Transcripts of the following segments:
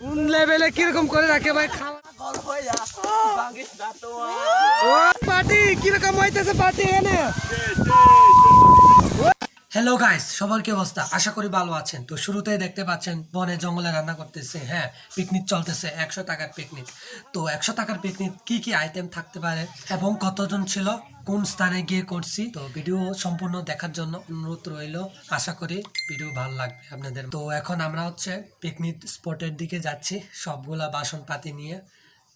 কোন লেভেলে কিরকম করে রাখে ভাই খাওয়া পার্টি কিরকম হইতেছে পার্টি এখানে। হ্যালো গাইস, সবার কি অবস্থা? আশা করি ভালো আছেন। তো শুরুতেই দেখতে পাচ্ছেন বনে জঙ্গলে রান্না করতেছে। হ্যাঁ, পিকনিক চলতেছে, 100 টাকার পিকনিক। তো 100 টাকার পিকনিক কি কি আইটেম থাকতে পারে এবং কতজন ছিল, কোন স্থানে গিয়ে করছি, তো ভিডিও সম্পূর্ণ দেখার জন্য অনুরোধ রইল। আশা করি ভিডিও ভালো লাগবে আপনাদের। তো এখন আমরা হচ্ছে পিকনিক স্পটের দিকে যাচ্ছি সবগুলা বাসনপাতি নিয়ে।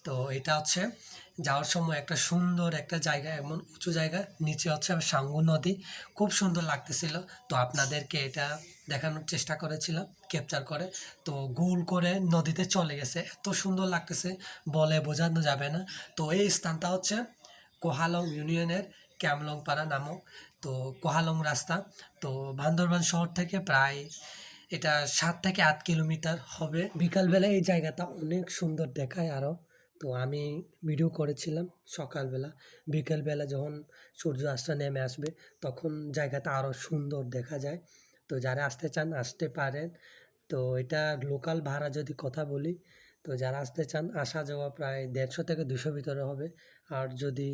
তো এটা হচ্ছে যাওয়ার সময় একটা সুন্দর একটা জায়গা, এমন উঁচু জায়গা, নিচে হচ্ছে সাঙ্গু নদী, খুব সুন্দর লাগতেছিল। তো আপনাদেরকে এটা দেখানোর চেষ্টা করেছিলাম ক্যাপচার করে। তো গোল করে নদীতে চলে গেছে, এত সুন্দর লাগতেছে বলে বোঝানো যাবে না। তো এই স্থানটা হচ্ছে কোহালং ইউনিয়নের ক্যামলং পাড়া নামক তো কোহালং রাস্তা। তো বান্দরবান শহর থেকে প্রায় এটা 7 থেকে 8 কিলোমিটার হবে। বিকালবেলা এই জায়গাটা অনেক সুন্দর দেখায় আরও। তো আমি ভিডিও করেছিলাম সকালবেলা। বিকেলবেলা যখন সূর্যাস্ত নেমে আসবে তখন জায়গাটা আরও সুন্দর দেখা যায়। তো যারা আসতে চান আসতে পারেন। তো এটা লোকাল ভাড়া যদি কথা বলি, তো যারা আসতে চান আসা যাওয়া প্রায় 150 থেকে 200 ভিতরে হবে। আর যদি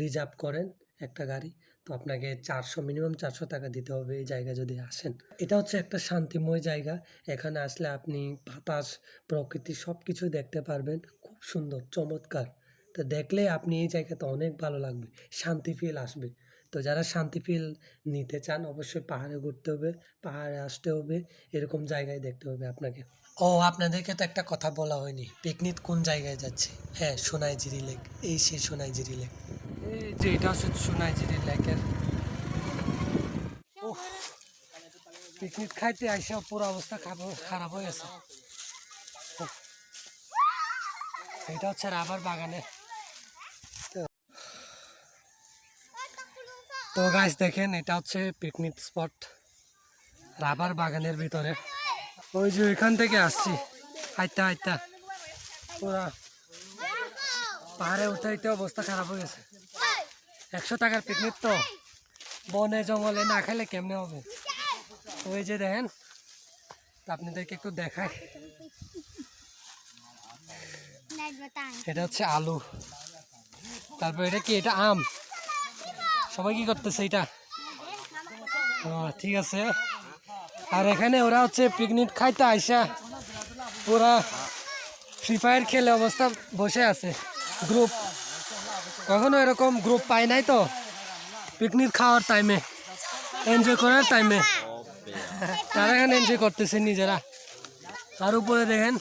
রিজার্ভ করেন একটা গাড়ি, তো আপনাকে 400, মিনিমাম 400 টাকা দিতে হবে এই জায়গায় যদি আসেন। এটা হচ্ছে একটা শান্তিময় জায়গা। এখানে আসলে আপনি বাতাস, প্রকৃতি সব কিছু দেখতে পারবেন। খুব সুন্দর, চমৎকার। তো দেখলে আপনি এই জায়গাতে অনেক ভালো লাগবে, শান্তি ফিল আসবে। তো যারা শান্তি ফিল নিতে চান অবশ্যই পাহাড়ে ঘুরতে হবে, পাহাড়ে আসতে হবে, এরকম জায়গায় দেখতে হবে আপনাকে। ও, আপনাদেরকে তো একটা কথা বলা হয়নি, পিকনিক কোন জায়গায় যাচ্ছে। হ্যাঁ, সোনাইঝিরি লেক। এই সেই সোনাইঝিরি লেক, এই যে এটা হচ্ছে সোনাইঝিরি লেকের। পিকনিক খাইতে আইসা পুরো অবস্থা খারাপ হয়ে গেছে। এটা হচ্ছে রাবার বাগানে। তো গাইস দেখেন, এটা হচ্ছে পিকনিক স্পট রাবার বাগানের ভিতরে। ওই যে এখান থেকে আসছি হাইতা হাইতা, পুরা পাহাড়ে উঠাইতে অবস্থা খারাপ হয়ে গেছে। 100 টাকার পিকনিক, তো বনে জঙ্গলে না খেলে কেমনে হবে। ওই যে দেখেন, আপনাদেরকে একটু দেখায়, এটা হচ্ছে আলু, তারপর এটা কি, এটা আম। সবাই কি করতেছে এটা? ঠিক আছে। আর এখানে ওরা হচ্ছে পিকনিক খাইতে আইসা পুরা ফ্রি ফায়ার খেলে অবস্থা বসে আছে গ্রুপ। কখনো এরকম গ্রুপ পাই নাই তো পিকনিক খাওয়ার টাইমে, এনজয় করার টাইমে। তারা এখানে এনজয় করতেছে নিজেরা। আর উপরে দেখেন,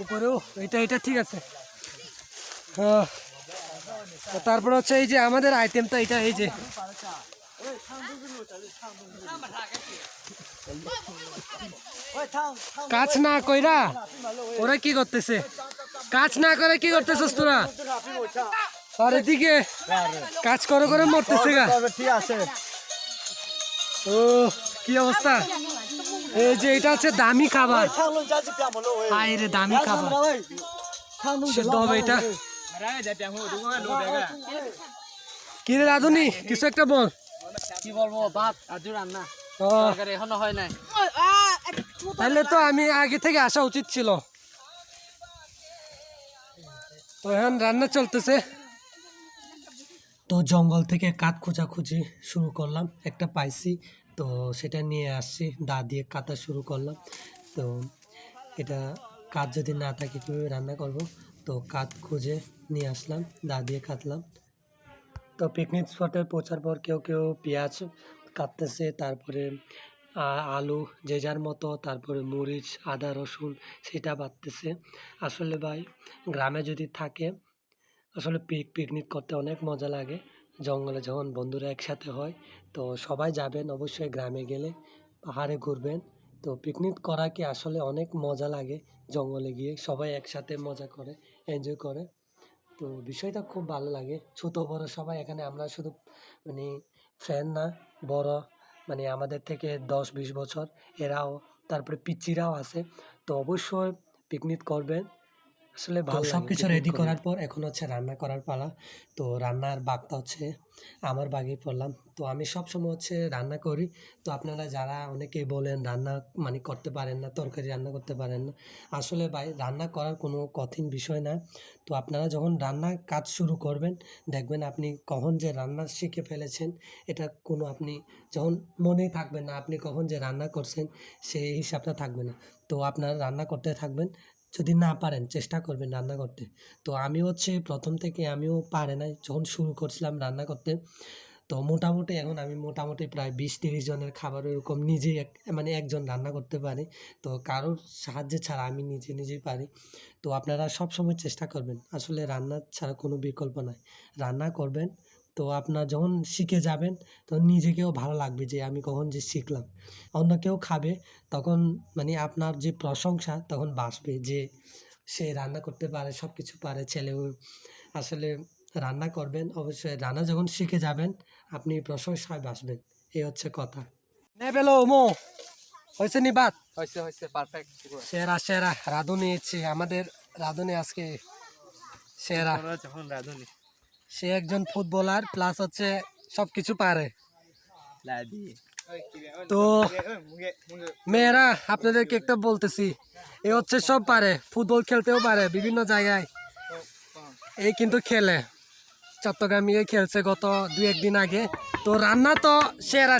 উপরেও এটা ঠিক আছে। তারপর হচ্ছে এই যে আমাদের আইটেমটা, এটা এই যে কাজ না কইরা ওরা কি করতেছে, কাজ না করে কি করতেছিস তোরা? আর এদিকে কাজ করে করে মরতেছে গা। ও কি অবস্থা। এই যে এটা হচ্ছে দামি খাবার, হাই রে দামি খাবার, সেদ্ধ হবে এটা। কি রে রাধুনি, কিছু একটা বল। কি বলবো, ভাত আর রান্না এখনো হয় নাই। তাহলে তো আমি আগে থেকে আসা উচিত ছিল। তো এখন রান্না চলতেছে। তো জঙ্গল থেকে কাঠ খোঁজাখুঁজি শুরু করলাম, একটা পাইছি, তো সেটা নিয়ে আসছি, দা দিয়ে কাটা শুরু করলাম। তো এটা কাঠ যদি না থাকে কীভাবে রান্না করব, তো কাঠ খুঁজে নিয়ে আসলাম, দা দিয়ে কাটলাম। তো পিকনিক স্পটে পৌঁছার পর কেউ কেউ পেঁয়াজ কাটতেছে, তারপরে আলু যে যার মতো, তারপরে মরিচ, আদা, রসুন সেটা বাটতেছে। আসলে ভাই, গ্রামে যদি থাকে আসলে পিকনিক করতে অনেক মজা লাগে। জঙ্গলে যখন বন্ধুরা একসাথে হয়, তো সবাই যাবেন অবশ্যই, গ্রামে গেলে পাহাড়ে ঘুরবেন। তো পিকনিক করা কি আসলে অনেক মজা লাগে, জঙ্গলে গিয়ে সবাই একসাথে মজা করে, এনজয় করে। তো বিষয়টা খুব ভালো লাগে। ছোট বড় সবাই এখানে, আমরা শুধু মানে ফ্রেন্ড না, বড় মানে আমাদের থেকে 10-20 বছর এরাও, তারপরে পিচ্চিরাও আছে। তো অবশ্যই পিকনিক করবেন, আসলে তো ভালো লাগে সবকিছু picnic রেডি করলে। করার পর এখন হচ্ছে রান্না করার পালা। তো রান্নার ভাগটা হচ্ছে আমার ভাগেই পড়লাম। তো আমি সবসময় হচ্ছে রান্না করি। তো আপনারা যারা অনেকেই বলেন রান্না মানে করতে পারেন না, তরকারি রান্না করতে পারেন না। আসলে ভাই রান্না করার কোনো কঠিন বিষয় না। তো আপনারা যখন রান্নার কাজ শুরু করবেন, দেখবেন আপনি কখন যে রান্না শিখে ফেলেছেন, এটা কোনো আপনি যখন মনেই থাকবে না আপনি কখন যে রান্না করছেন, সেই হিসাবটা থাকবে না। তো আপনারা রান্না করতে থাকবেন। যদি না পারেন চেষ্টা করবেন রান্না করতে। তো আমি হচ্ছে ১ম থেকে আমিও পারে নাই যখন শুরু করছিলাম রান্না করতে। তো মোটামুটি এখন আমি মোটামুটি প্রায় ২০-৩০ জনের খাবার ওরকম নিজেই মানে একজন রান্না করতে পারি। তো কারোর সাহায্য ছাড়া আমি নিজেই পারি। তো আপনারা সবসময় চেষ্টা করবেন। আসলে রান্না ছাড়া কোনো বিকল্প নাই। রান্না করবেন, তো আপনার যখন শিখে যাবেন তখন নিজেকেও ভালো লাগবে যে আমি কখন যে শিখলাম। অন্য কেউ খাবে তখন মানে আপনার যে প্রশংসা তখন বাড়বে যে সে রান্না করতে পারে, সবকিছু পারে ছেলেও। আসলে রান্না করবেন, অবশ্যই রান্না যখন শিখে যাবেন আপনি প্রশংসায় বাসবেন। এই হচ্ছে কথা। নে পেলো মো হয়েছে নি বাত হয়েছে পারফেক্ট পুরো। সেরা রাঁধুনি ইচ্ছে আমাদের রাঁধুনি আজকে সেরা। তোরা যখন রাঁধুনি সে একজন ফুটবলার প্লাস হচ্ছে সবকিছু পারে। লাবি তো মেয়েরা আপনাদেরকে একটা বলতেছি, এ হচ্ছে সব পারে, ফুটবল খেলতেও পারে বিভিন্ন জায়গায়। এই কিন্তু খেলে চট্টগ্রামে খেলছে গত ২-১ দিন আগে। তো রান্না তো সেরা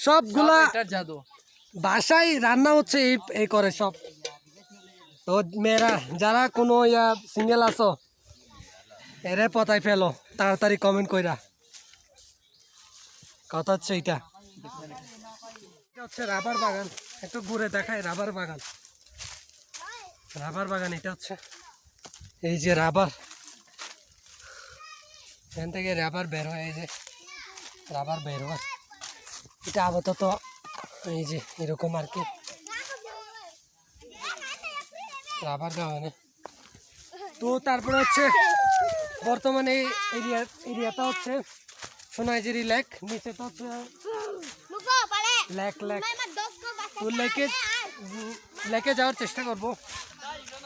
সবগুলা এটার জাদু। বাসায় রান্না হচ্ছে এই করে সব। তো মেয়েরা যারা কোনো সিঙ্গেল আছো এরে পতায় ফেলো তাড়াতাড়ি কমেন্ট কইরা। কথা হচ্ছে এটা হচ্ছে রাবার বাগান। একটু ঘুরে দেখায় রাবার বাগান এটা হচ্ছে এই যে রাবার, এখান থেকে রাবার বের হয়, এই যে রাবার বের হয়। এটা আপাতত এই যে এরকম আর কি রাবার বাগানে। তো তারপরে হচ্ছে বর্তমানে এই এরিয়াটা হচ্ছে সোনাইজেরি লেক, নিচে তো হচ্ছে লেক। তো লেকে যাওয়ার চেষ্টা করব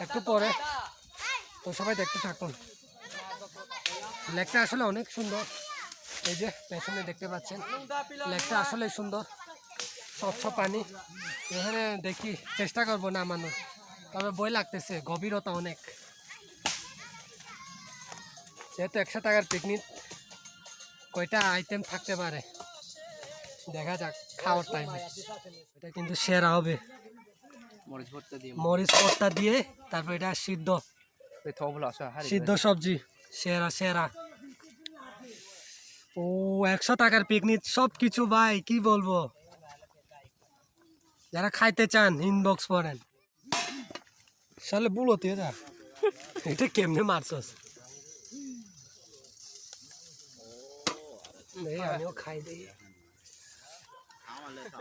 একটু পরে। তো সবাই দেখতে থাকুন। লেকটা আসলে অনেক সুন্দর, এই যে পেছনে দেখতে পাচ্ছেন লেকটা আসলে সুন্দর, স্বচ্ছ পানি। এখানে দেখি চেষ্টা করবো নামানোর, তবে ভয় লাগতেছে, গভীরতা অনেক। যেহেতু ১০০ টাকার পিকনিক, কয়টা আইটেম থাকতে পারে দেখা যাক খাওয়ার টাইমে। এটা কিন্তু সেরা হবে, মরিচ ভর্তা দিয়ে মরিচ ভর্তা দিয়ে। তারপর এটা সিদ্ধ সবজি সেরা। ও ১০০ টাকার পিকনিক সব কিছু ভাই কি বলবো। যারা খাইতে চান ইনবক্স করেন। সালে বুলোতে যা এটা কেমনে মারছস? আমিও খাই দিই,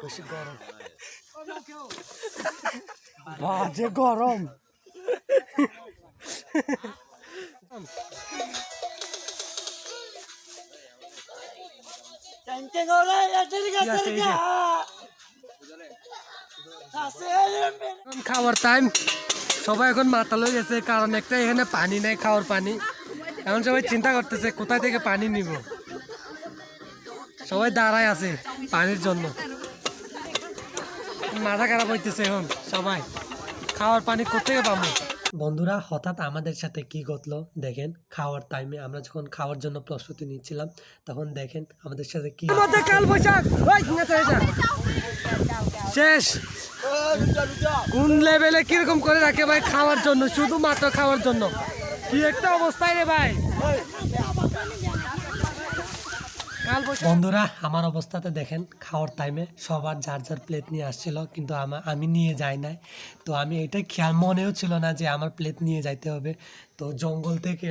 বেশি গরম, বাজে গরম। খাওয়ার টাইম, সবাই এখন মাতাল হয়ে গেছে, কারণ একটা এখানে পানি নেই, খাওয়ার পানি। এখন সবাই চিন্তা করতেছে কোথায় থেকে পানি নিব, সবাই দাঁড়ায় আছে পানির জন্য। মাথা খারাপ হইতেছে এখন সবাই, খাওয়ার পানি কোথেকে পাবো। বন্ধুরা হঠাৎ আমাদের সাথে কি ঘটলো দেখেন। খাওয়ার টাইমে আমরা যখন খাওয়ার জন্য প্রস্তুতি নিচ্ছিলাম তখন দেখেন আমাদের সাথে কি কাল বৈশাখ শেষ। কোন লেভেলে কিরকম করে রাখে ভাই খাওয়ার জন্য, শুধুমাত্র খাওয়ার জন্য। কি একটা অবস্থায় রে ভাই। বন্ধুরা আমার অবস্থাতে দেখেন, খাওয়ার টাইমে সবার যার প্লেট নিয়ে আসছিল, কিন্তু আমি নিয়ে যাই নাই। তো আমি এটাই খেয়াল মনেও ছিল না যে আমার প্লেট নিয়ে যাইতে হবে। তো জঙ্গল থেকে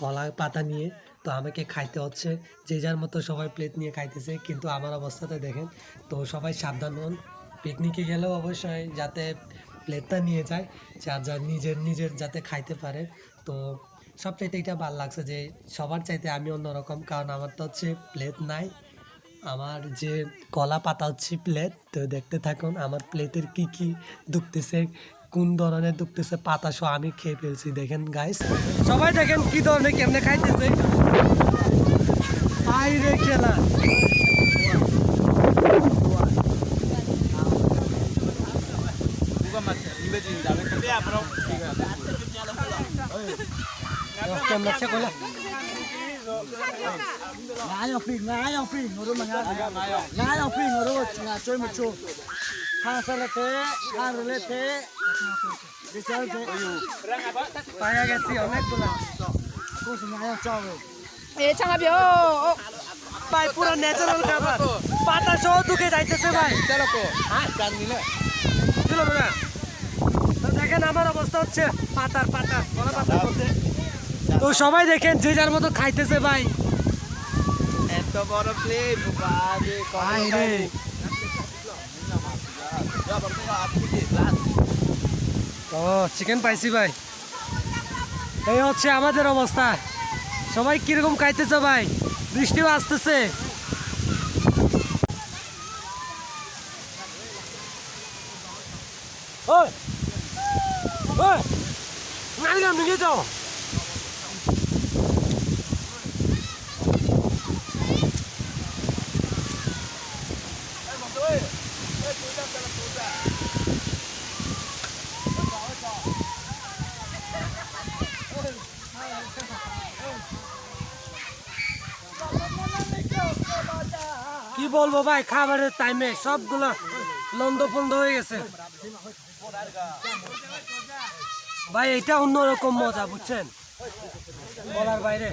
কলা পাতা নিয়ে তো আমাকে খাইতে হচ্ছে, যে যার মতো সবাই প্লেট নিয়ে খাইতেছে। কিন্তু আমার অবস্থাতে দেখেন, তো সবাই সাবধান হন, পিকনিকে গেলেও অবশ্যই যাতে প্লেটটা নিয়ে যায়, যার নিজের যাতে খাইতে পারে। তো সবচাইতে এটা ভালো লাগছে যে সবার চাইতে আমি অন্যরকম, কারণ আমার তো হচ্ছে প্লেট নাই, আমার যে কলা পাতা হচ্ছে প্লেট। তো দেখতে থাকুন আমার প্লেটের কি ঢুকতেছে, কোন ধরনের ঢুকতেছে পাতা সহ আমি খেয়ে ফেলছি দেখেন গাইস সবাই দেখেন কি ধরনের কেমনে খাইতেছে আইরে খেলা কেমন লাগছে কইলা Ngayong ping, oro mga ngayong ping, oro nga choy mo cho. Hasalate, harulete, bichalte. পায়া গেছি অনেকগুলা Kus ngayong chow. 창합이요. ভাই পুরো ন্যাচারাল খাবার পাতা সহ ঢুকে যাইতেছে ভাই চলো কো গান নিলে দিল না তো দেখেন আমার অবস্থা হচ্ছে পাতার বড় পাতার মধ্যে তো সবাই দেখেন যে যার মতো খাইতেছে ভাই এত বড় প্লেট বাজে ভাই রে ও চিকেন পাইছি ভাই এই হচ্ছে আমাদের অবস্থা সবাই কিরকম খাইতেছে ভাই বৃষ্টিও আসতেছে ওই ওই নানি গাম নিয়ে যাও কি বলবো ভাই খাবারের টাইমে সবগুলো লন্দ ফন্দ হয়ে গেছে ভাই এটা অন্যরকম মজা বুঝছেন বলার বাইরে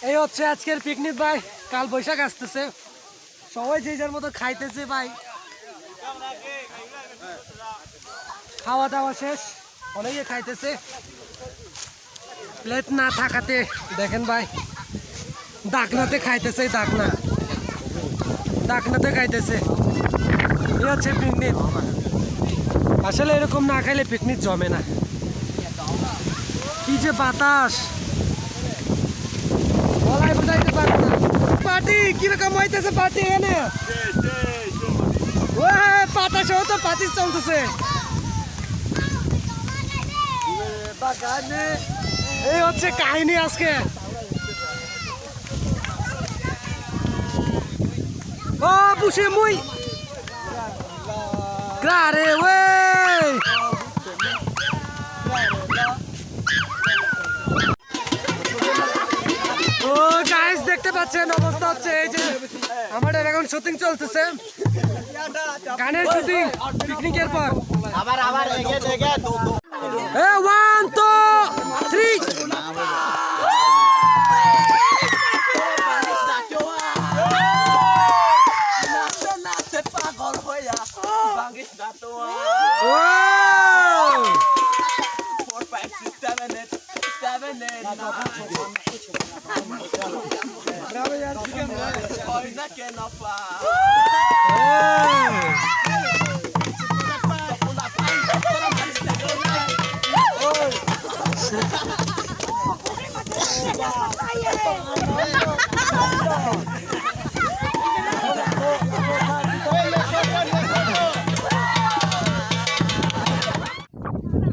এই হচ্ছে আজকের পিকনিক ভাই কাল বৈশাখ আসতেছে সবাই যে যার মতো খাইতেছে ভাই খাওয়া দাওয়া শেষ অনেকে খাইতেছে প্লেট না থাকাতে দেখেন ভাই ডাকনাতে খাইতেছে ডাকনাতে খাইতেছে এই হচ্ছে পিকনিক আসলে এরকম না খাইলে পিকনিক জমে না কি যে বাতাস বলাই বোঝাইতে পারবো না পার্টি কিরকম হইতেছে পার্টি এখানে ও পাতা সহ তো পার্টি চলতেছে এই হচ্ছে কাহিনী আজকে ও বুঝে মুই গ্রারে ওয়ে ও গাইস দেখতে পাচ্ছেন অবস্থা হচ্ছে এই যে আমাদের এখন শুটিং চলতেছে গানের শুটিং পিকনিকের পর আবার এগে এ 1 2 3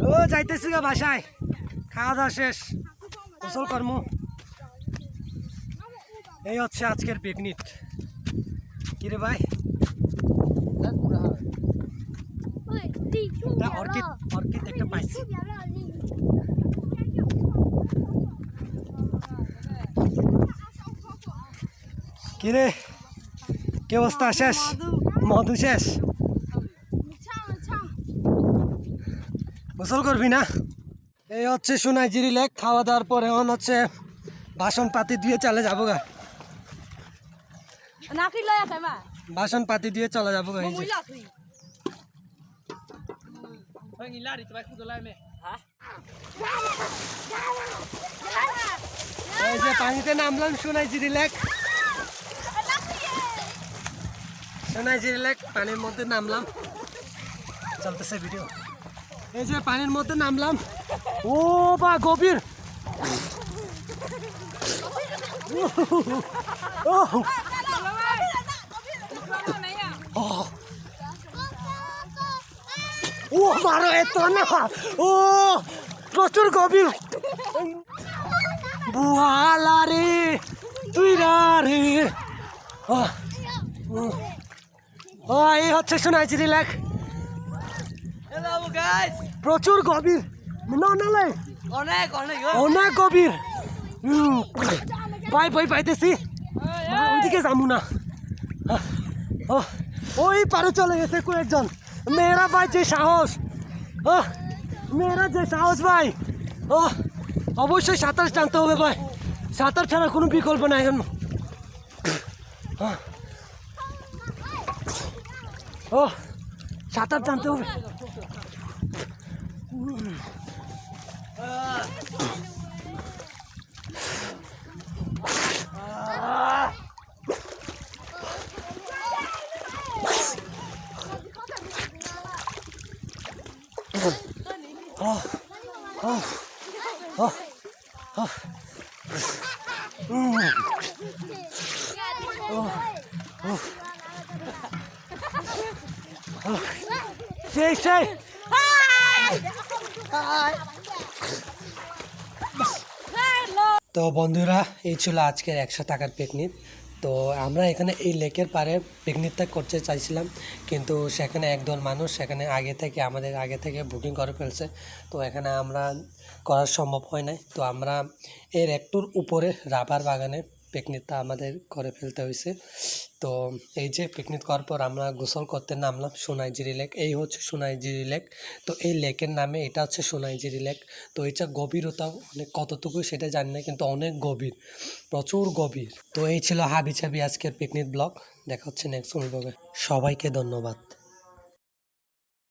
ও যাইতেছি গা বাসায় খাওয়া দাওয়া শেষ গোসল কর্ম এই হচ্ছে আজকের পিকনিক কিরে ভাই অর্কিড একটা পাইছি কিরে কি অবস্থা শেষ মধু শেষ গোসল করবি না এই হচ্ছে সোনাইজিরি লেক খাওয়া দাওয়ার পরে এখন হচ্ছে বাসন পাতি দিয়ে চলে যাবো গা বাসন পাতি দিয়ে চলে যাবো গা এই যে পানিতে নামলাম সোনাইজিরি লেক সোনাইজিরি লেক পানির মধ্যে নামলাম, চলতেছে ভিডিও। এই যে পানির মধ্যে নামলাম, ও বা গভীর, ও মারো এত না, ও প্রচুর গভীর, বুয়ালা রে তুই রে। এই হচ্ছে সোনাইজিরি লেক, প্রচুর গভীর, অনেক গভীর। ভয় পাইতেছি, ওইদিকে যাবো না। ওই পারে চলে গেছে কয়েকজন মেয়েরা, ভাই যে সাহস, মেয়েরা যে সাহস ভাই, অবশ্যই সাঁতার জানতে হবে ভাই, সাঁতার ছাড়া কোনো বিকল্প নাই এখন। সাঁতার জানতে হবে। সেই সেই তো বন্ধুরা, এই ছিল আজকের 100 টাকার পিকনিক। তো আমরা এখানে এই লেকের পাড়ে পিকনিকটা করতে চাইছিলাম, কিন্তু সেখানে একদল মানুষ সেখানে আমাদের আগে থেকে বুকিং করে ফেলছে, তো এখানে আমরা করা সম্ভব হয় নাই। তো আমরা এর একটুর উপরে রাবার বাগানে পিকনিকটা আমাদের করে ফেলতে হয়েছে। তো এই যে পিকনিক করার পর আমরা গোসল করতে নামলাম সোনাইজিরি লেক, এই হচ্ছে সোনাইজিরি লেক। তো এই লেকের নামে এটা হচ্ছে সোনাইজিরি লেক। তো এটা গভীরতাও অনেক কতটুকু সেটা জানি না, কিন্তু অনেক গভীর, প্রচুর গভীর। তো এই ছিল হাবিজাবি আজকের পিকনিক ব্লগ। দেখা হচ্ছে নেক্সট ব্লগে। সবাইকে ধন্যবাদ।